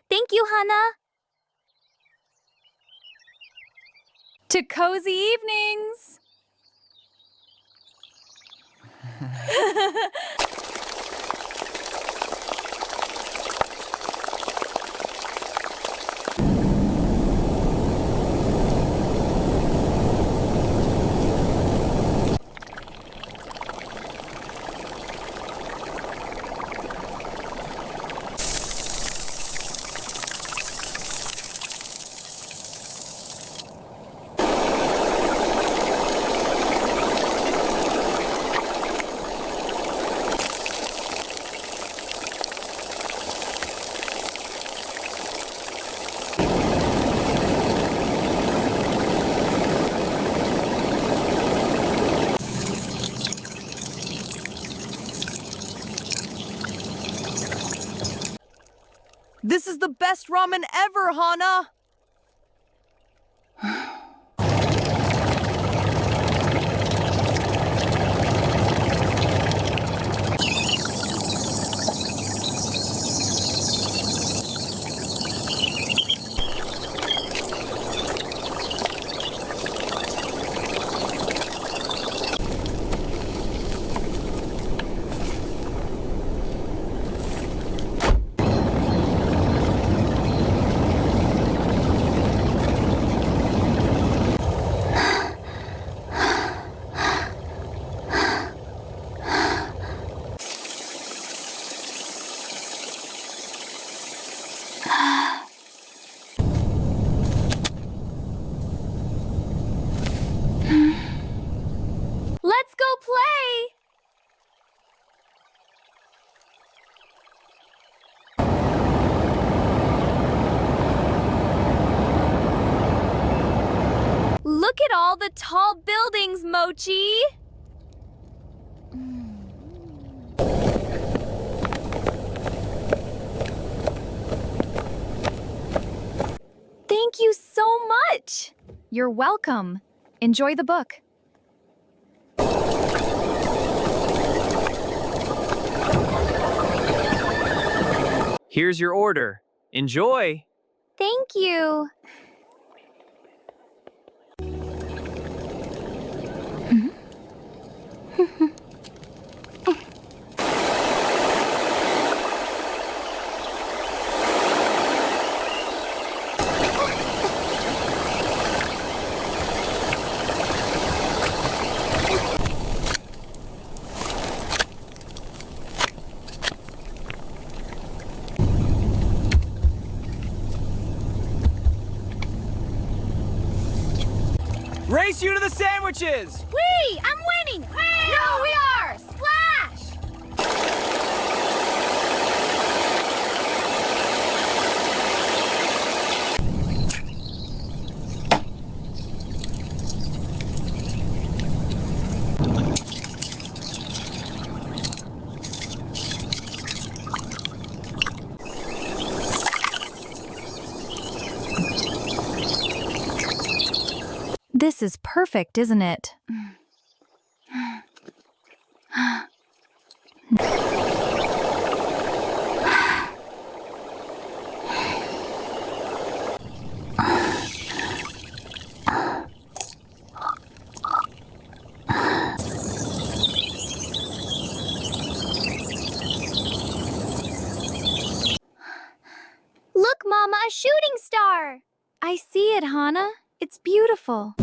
Thank you, Hana. To cozy evenings. This is the best ramen ever, Hana! Let's go play! Look at all the tall buildings, Mochi! Thank you so much! You're welcome. Enjoy the book. Here's your order. Enjoy! Thank you. Race you to the sandwiches! Whee! I'm winning! No, we are! Splash! This is perfect, isn't it? Look, Mama, a shooting star! I see it, Hana. It's beautiful.